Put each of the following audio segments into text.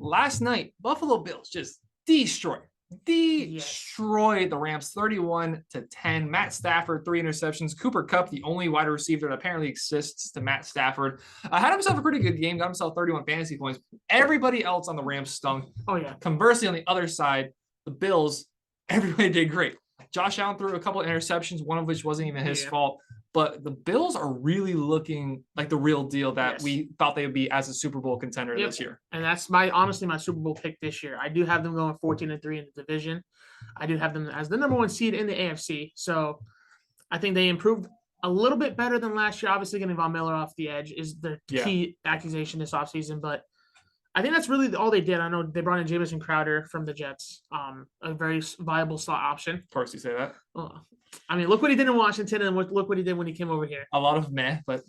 last night, Buffalo Bills just destroyed the Rams 31-10. Matt Stafford, 3 interceptions. Cooper Kupp, the only wide receiver that apparently exists to Matt Stafford, had himself a pretty good game, got himself 31 fantasy points. Everybody else on the Rams stunk. Oh, yeah. Conversely, on the other side, the Bills, everybody did great. Josh Allen threw a couple of interceptions, one of which wasn't even his fault. But the Bills are really looking like the real deal that we thought they would be as a Super Bowl contender this year. And that's honestly my Super Bowl pick this year. I do have them going 14-3 in the division. I do have them as the number 1 seed in the AFC. So I think they improved a little bit better than last year. Obviously, getting Von Miller off the edge is the key accusation this offseason. But I think that's really all they did. I know they brought in Jamison Crowder from the Jets, a very viable slot option. Of course you say that. I mean, look what he did in Washington and look what he did when he came over here. A lot of meh, but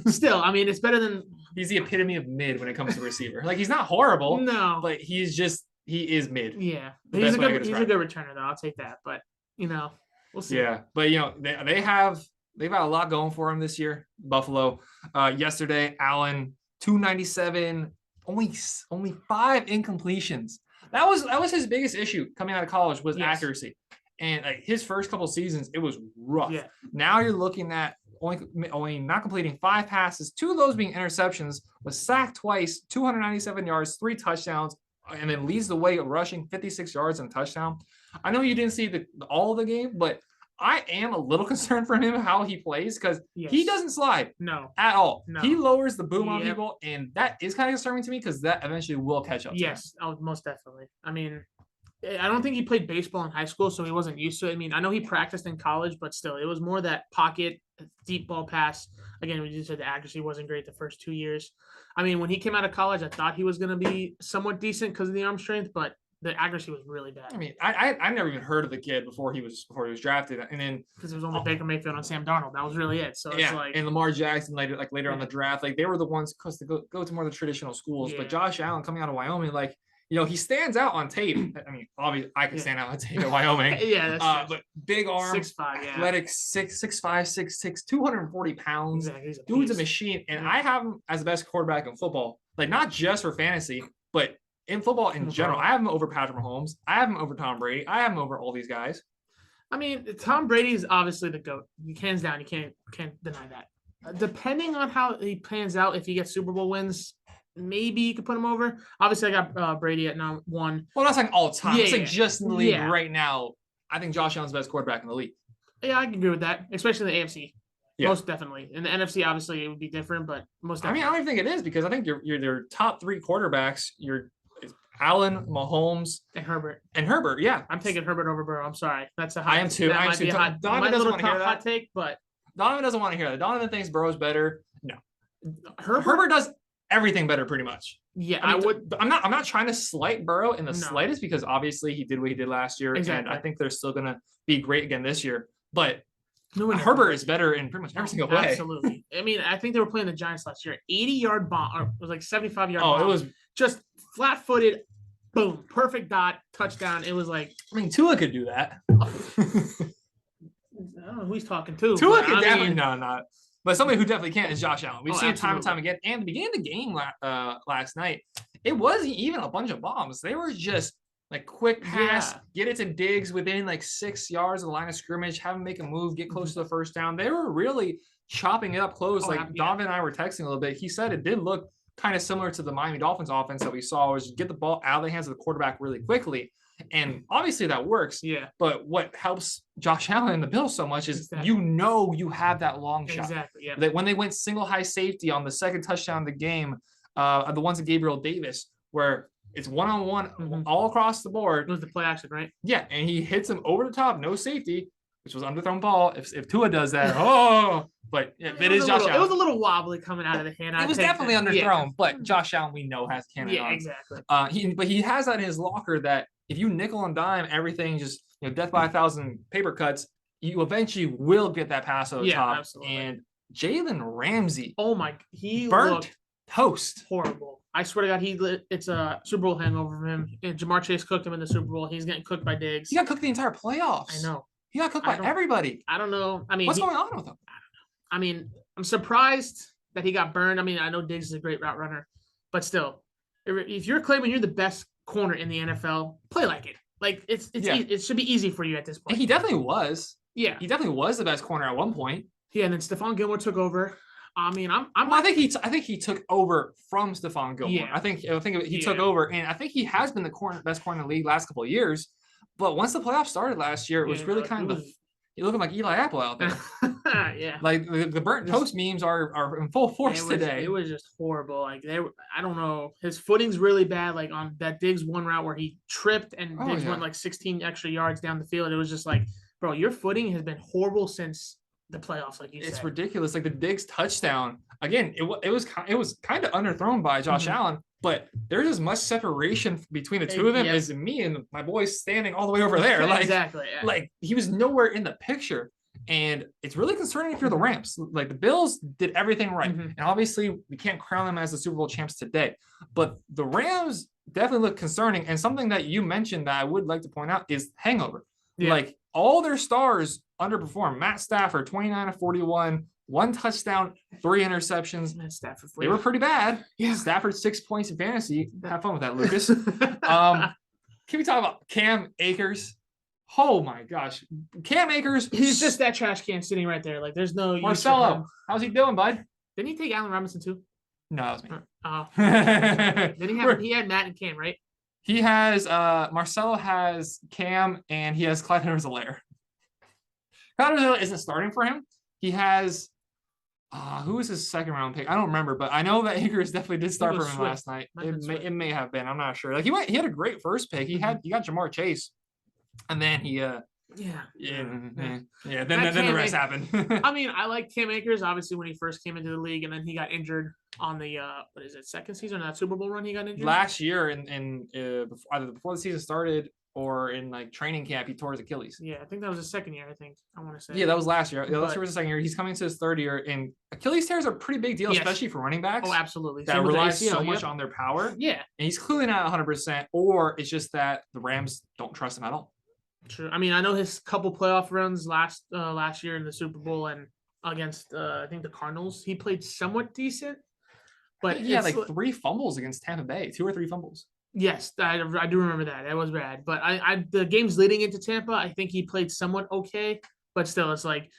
still, I mean, it's better than – he's the epitome of mid when it comes to receiver. Like, he's not horrible. No. But he is mid. Yeah. He's a good returner, though. I'll take that. But, we'll see. Yeah. But, they've got a lot going for him this year, Buffalo. Yesterday, Allen, 297, only 5 incompletions. That was his biggest issue coming out of college was accuracy. And his first couple seasons, it was rough. Yeah. Now you're looking at only not completing 5 passes, 2 of those being interceptions, was sacked twice, 297 yards, 3 touchdowns, and then leads the way rushing 56 yards and a touchdown. I know you didn't see all of the game, but I am a little concerned for him how he plays because he doesn't slide at all. No. He lowers the boom on people, and that is kind of concerning to me because that eventually will catch up to him. Most definitely. I mean, I don't think he played baseball in high school, so he wasn't used to it. I mean, I know he practiced in college, but still, it was more that pocket, deep ball pass. Again, we just said the accuracy wasn't great the first 2 years. I mean, when he came out of college, I thought he was going to be somewhat decent because of the arm strength, but the accuracy was really bad. I mean, I never even heard of the kid before he was drafted, and then because it was only Baker Mayfield and Sam Darnold, that was really it. So it's like, and Lamar Jackson later on the draft, like they were the ones because to go to more of the traditional schools. But Josh Allen coming out of Wyoming, like. He stands out on tape. I mean, obviously, I can stand out on tape at Wyoming. That's but big arm, 6'5", athletic, 6'5", 6'6", 240 pounds. Exactly. Dude's a machine. And I have him as the best quarterback in football. Like, not just for fantasy, but in football in general. I have him over Patrick Mahomes. I have him over Tom Brady. I have him over all these guys. I mean, Tom Brady is obviously the GOAT. Hands down, you can't deny that. Depending on how he pans out, if he gets Super Bowl wins, maybe you could put him over. Obviously, I got Brady at #1. Well, that's like all time. It's like just in the league right now. I think Josh Allen's the best quarterback in the league. Yeah, I can agree with that, especially in the AFC. Yeah. Most definitely. In the NFC, obviously, it would be different, but most definitely. I mean, I don't even think it is because I think your top 3 quarterbacks, Allen, Mahomes, and Herbert. Yeah. I'm taking Herbert over Burrow. I'm sorry. That's a hot I am too. That might be a hot, Donovan doesn't want to hear that. Hot take, but Donovan doesn't want to hear that. Donovan thinks Burrow's better. No. Herbert does everything better pretty much. Yeah, I would. I'm not trying to slight Burrow in the slightest because obviously he did what he did last year, and I think they're still gonna be great again this year. But Herbert is better in pretty much every single way. Absolutely. I mean, I think they were playing the Giants last year. 80-yard bomb, or it was like 75-yard bomb. It was just flat-footed, boom, perfect dot, touchdown. It was like. I mean, Tua could do that. I don't know who he's talking to. Tua could definitely not. But somebody who definitely can't is Josh Allen. We've seen it time and time again. And the beginning of the game last night, it wasn't even a bunch of bombs. They were just like quick pass, get it to Diggs within like 6 yards of the line of scrimmage, have him make a move, get close to the first down. They were really chopping it up close. Donovan and I were texting a little bit. He said it did look kind of similar to the Miami Dolphins offense that we saw, was get the ball out of the hands of the quarterback really quickly. And obviously that works. Yeah. But what helps Josh Allen and the Bills so much is you have that long shot. Exactly. Yeah. That when they went single high safety on the second touchdown of the game, the ones of Gabriel Davis, where it's one-on-one all across the board. It was the play action, right? Yeah, and he hits him over the top, no safety, which was underthrown ball. If Tua does that, but it is Josh Allen. It was a little wobbly coming out of the hand. It was definitely underthrown, but Josh Allen we know has cannon on. Exactly. He has that in his locker that if you nickel and dime everything, just death by 1,000 paper cuts, you eventually will get that pass over the top. Absolutely. And Jalen Ramsey, he burnt toast. Horrible. I swear to God, it's a Super Bowl hangover for him. And Jamar Chase cooked him in the Super Bowl. He's getting cooked by Diggs. He got cooked the entire playoffs. I know. He got cooked by everybody. I don't know. I mean, what's going on with him? I don't know. I mean, I'm surprised that he got burned. I mean, I know Diggs is a great route runner, but still, If you're claiming you're the best corner in the NFL, play like it. Like it should be easy for you at this point. And he definitely was. Yeah, He definitely was the best corner at one point. yeah. And then Stephon Gilmore took over. I mean, I think he took over from Stephon Gilmore. Yeah. I think he took over, and I think he has been the best corner in the league last couple of years. But once the playoffs started last year, it was really kind of looking like Eli Apple out there. Yeah, like the burnt toast memes are in full force today. It was just horrible. Like I don't know. His footing's really bad. Like on that Diggs one route where he tripped and Diggs went like 16 extra yards down the field. It was just like, bro, your footing has been horrible since the playoffs. Like you said, it's ridiculous. Like the Diggs touchdown again. It was kind of underthrown by Josh Allen, but there's as much separation between the two of them as me and my boy standing all the way over there. Like exactly, like he was nowhere in the picture. And it's really concerning if you're the Rams. Like the Bills did everything right. And obviously we can't crown them as the Super Bowl champs today. But the Rams definitely look concerning. And something that you mentioned that I would like to point out is hangover. Yeah. Like all their stars underperformed. Matt Stafford, 29 of 41, 1 touchdown, 3 interceptions. Matt Stafford, they were pretty bad. Yeah. Stafford 6 points in fantasy. Have fun with that, Lucas. Can we talk about Cam Akers? Oh my gosh, Cam Akers. He's just that trash can sitting right there. Like there's no Marcelo. How's he doing, bud? Didn't he take Allen Robinson too? No, that was me. Then he had Matt and Cam, right? He has Marcelo has Cam and he has Clyde Edwards-Helaire. Clyde Edwards-Helaire isn't starting for him. He has who was his second round pick? I don't remember, but I know that Akers definitely did start for him last night. It may have been. I'm not sure. Like he had a great first pick. He got Jamar Chase. And then he, then the rest happened. I mean, I like Cam Akers, obviously, when he first came into the league, and then he got injured on the, second season, that Super Bowl run he got injured? Last year, either before the season started or in, like, training camp, he tore his Achilles. Yeah, I think that was his second year, I want to say. Yeah, that was last year. Last year was the second year. He's coming to his third year, and Achilles tears are a pretty big deal, especially for running backs. Oh, absolutely. That relies so much on their power. Yeah. And he's clearly not 100%, or it's just that the Rams don't trust him at all. True. I mean, I know his couple playoff runs last year in the Super Bowl and against I think the Cardinals, he played somewhat decent, but he had like 3 fumbles against Tampa Bay, 2 or 3 fumbles. Yes, I do remember that. That was bad. But the games leading into Tampa, I think he played somewhat okay, but still, it's like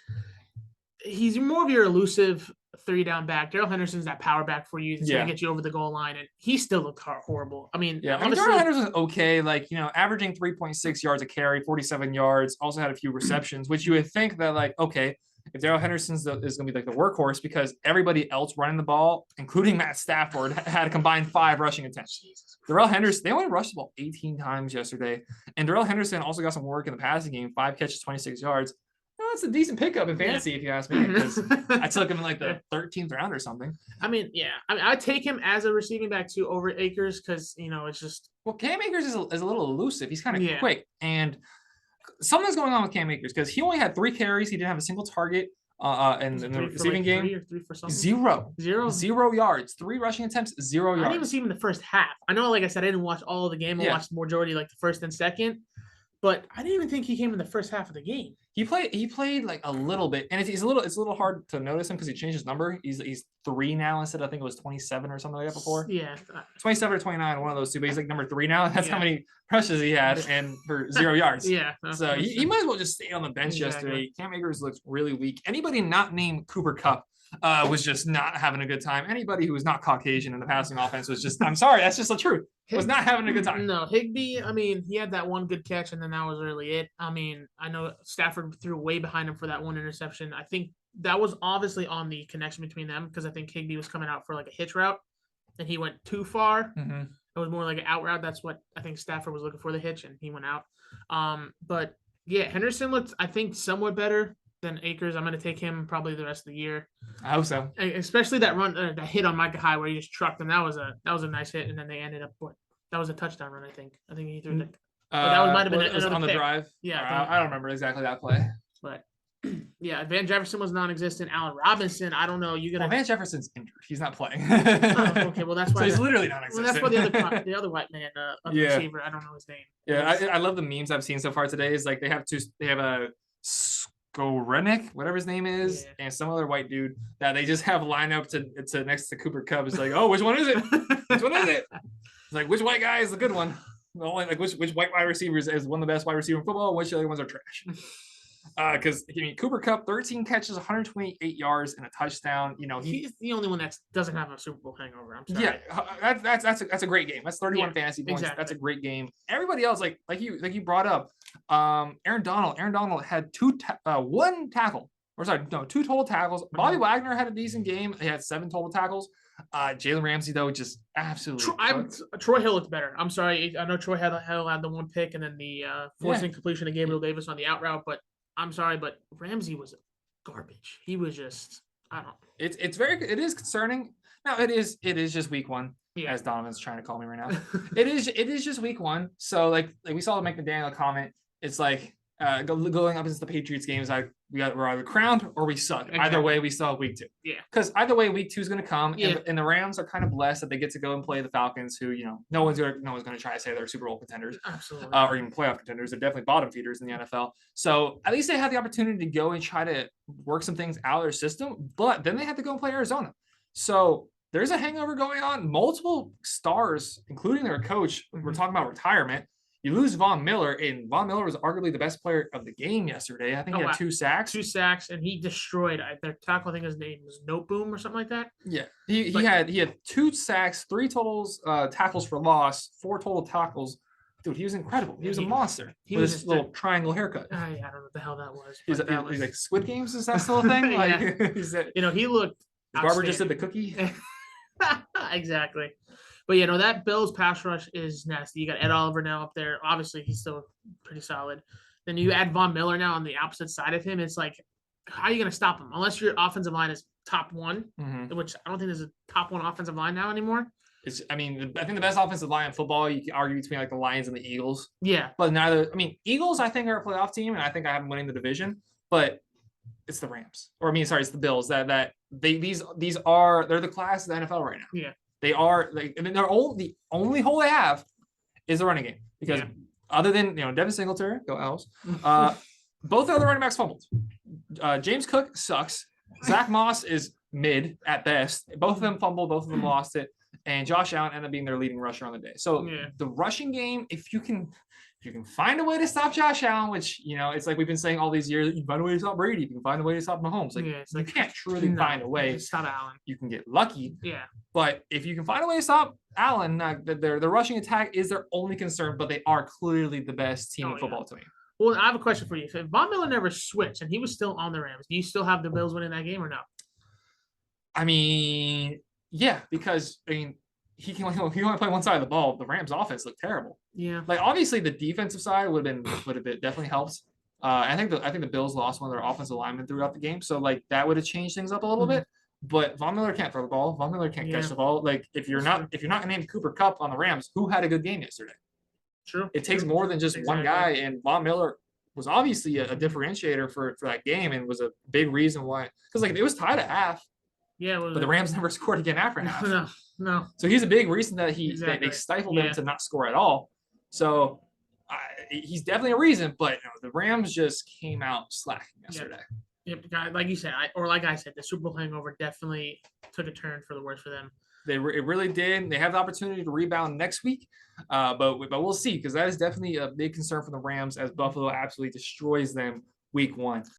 he's more of your elusive 3-down back. Darrell Henderson's that power back for you. He's gonna get you over the goal line, and he still looked horrible. I mean, Darrell Henderson's okay, like, averaging 3.6 yards a carry, 47 yards. Also had a few receptions, which you would think that, like, okay, if Darrell Henderson is going to be like the workhorse, because everybody else running the ball, including Matt Stafford, had a combined 5 rushing attempts. Darrell Henderson, they only rushed the ball 18 times yesterday, and Darrell Henderson also got some work in the passing game, 5 catches, 26 yards. That's a decent pickup in fantasy, if you ask me, because I took him in like the 13th round or something. I mean, I'd take him as a receiving back too over Akers, because it's just Cam Akers is a little elusive. He's kind of quick, and something's going on with Cam Akers because he only had 3 carries. He didn't have a single target in the receiving game. 3 for something. 0 yards, 3 rushing attempts, 0 yards. I didn't even see him in the first half. I know, like I said, I didn't watch all of the game. I watched the majority, like the first and second. But I didn't even think he came in the first half of the game. He played like a little bit, and it's a little hard to notice him because he changed his number. He's 3 now instead of, I think it was 27 or something like that before. Yeah, 27 or 29, one of those two. But he's like number 3 now. That's how many rushes he had, and for 0 yards. So he might as well just stay on the bench yesterday. Cam Akers looks really weak. Anybody not named Cooper Kupp was just not having a good time. Anybody who was not Caucasian in the passing offense was just, I'm sorry, that's just the truth. Was not having a good time. No, Higbee, I mean, he had that one good catch, and then that was really it. I mean, I know Stafford threw way behind him for that one interception. I think that was obviously on the connection between them, because I think Higbee was coming out for like a hitch route, and he went too far. It was more like an out route. That's what I think Stafford was looking for, the hitch, and he went out. But yeah, Henderson looked, I think, somewhat better than Akers. I'm going to take him probably the rest of the year. I hope so. Especially that run, that hit on Micah Hyde where he just trucked him. That was a nice hit, and then they ended up that was a touchdown run. I think he threw it. That might have been another on the pick. drive. Yeah, I don't remember exactly that play. But yeah, Van Jefferson was non-existent. Allen Robinson, I don't know. Van Jefferson's injured. He's not playing. Okay, well that's why. So he's literally non-existent. Well, that's why the other white man, receiver, I don't know his name. Yeah, I love the memes I've seen so far today. Is like they have a Skorenik, whatever his name is, and some other white dude that they just have lined up to next to Cooper Kupp. It's like, oh, which one is it? Which one is it? It's like, which white guy is the good one? Only like which white wide receivers is one of the best wide receiver in football, which other ones are trash. Because I mean, Cooper Kupp, 13 catches, 128 yards, and a touchdown. You know, he's the only one that doesn't have a Super Bowl hangover. I'm sorry. Yeah, that's a great game. That's 31 fantasy points. Exactly. That's a great game. Everybody else, like you brought up, Aaron Donald. Aaron Donald had two total tackles. Bobby Wagner had a decent game. He had 7 total tackles. Jalen Ramsey though just absolutely. Troy Hill looked better. I'm sorry. I know Troy Hill had the 1 pick and then the forcing completion to Gabriel Davis on the out route, but I'm sorry, but Ramsey was garbage. He was just, I don't. It is concerning. Now it is just week 1. Yeah. As Donovan's trying to call me right now. it is just week 1. So like we saw the McDaniel comment. It's like going up against the Patriots games, like we're either crowned or we suck. Exactly. Either way, we still have week 2. Yeah. Because either way, week 2 is going to come, and the Rams are kind of blessed that they get to go and play the Falcons, who no one's going to try to say they're Super Bowl contenders, absolutely, or even playoff contenders. They're definitely bottom feeders in the NFL. So at least they have the opportunity to go and try to work some things out of their system. But then they have to go and play Arizona. So there's a hangover going on. Multiple stars, including their coach, we're talking about retirement. You lose Von Miller, and Von Miller was arguably the best player of the game yesterday. I think he had 2 sacks. 2 sacks, and he destroyed their tackle. I think his name was Noteboom or something like that. Yeah, he had 2 sacks, 3 totals tackles for loss, 4 total tackles. Dude, he was incredible. He was a monster. He was his little triangle haircut. I don't know what the hell that was. He's like Squid Games. Is that still a thing? Yeah. He looked. Barber just did the cookie. Exactly. But that Bills pass rush is nasty. You got Ed Oliver now up there. Obviously, he's still pretty solid. Then you add Von Miller now on the opposite side of him. It's like, how are you going to stop him? Unless your offensive line is top 1, which I don't think there's a top 1 offensive line now anymore. I think the best offensive line in football, you can argue between like the Lions and the Eagles. Yeah. But Eagles, I think, are a playoff team, and I think I have them winning the division. But it's the Rams. It's the Bills. They're the class of the NFL right now. Yeah. They are the only hole they have is the running game, because other than Devin Singletary, go Owls, both the other running backs fumbled. James Cook sucks. Zach Moss is mid at best. Both of them fumbled. Both of them lost it. And Josh Allen ended up being their leading rusher on the day. So the rushing game, if you can find a way to stop Josh Allen, which it's like we've been saying all these years, you can find a way to stop Brady, you can find a way to stop Mahomes. You can't truly find a way. Stop Allen. You can get lucky. Yeah. But if you can find a way to stop Allen, their rushing attack is their only concern, but they are clearly the best team in football to me. Well, I have a question for you. If Von Miller never switched and he was still on the Rams, do you still have the Bills winning that game or no? Yeah, because he can only play one side of the ball. The Rams offense looked terrible. Yeah. Like obviously the defensive side would have definitely helped. I think the Bills lost one of their offensive linemen throughout the game, so like that would have changed things up a little bit. But Von Miller can't throw the ball. Von Miller can't catch the ball. Like if you're not named Cooper Kupp on the Rams, who had a good game yesterday? True. It takes more than just one guy, and Von Miller was obviously a differentiator for that game, and was a big reason why. Because like it was tied at half. Yeah, but the Rams never scored again after half. No. So he's a big reason that they stifled him to not score at all. So he's definitely a reason, but the Rams just came out slacking yesterday. Yep, like you said, like I said, the Super Bowl hangover definitely took a turn for the worse for them. It really did. They have the opportunity to rebound next week, but we'll see, because that is definitely a big concern for the Rams, as Buffalo absolutely destroys them week 1.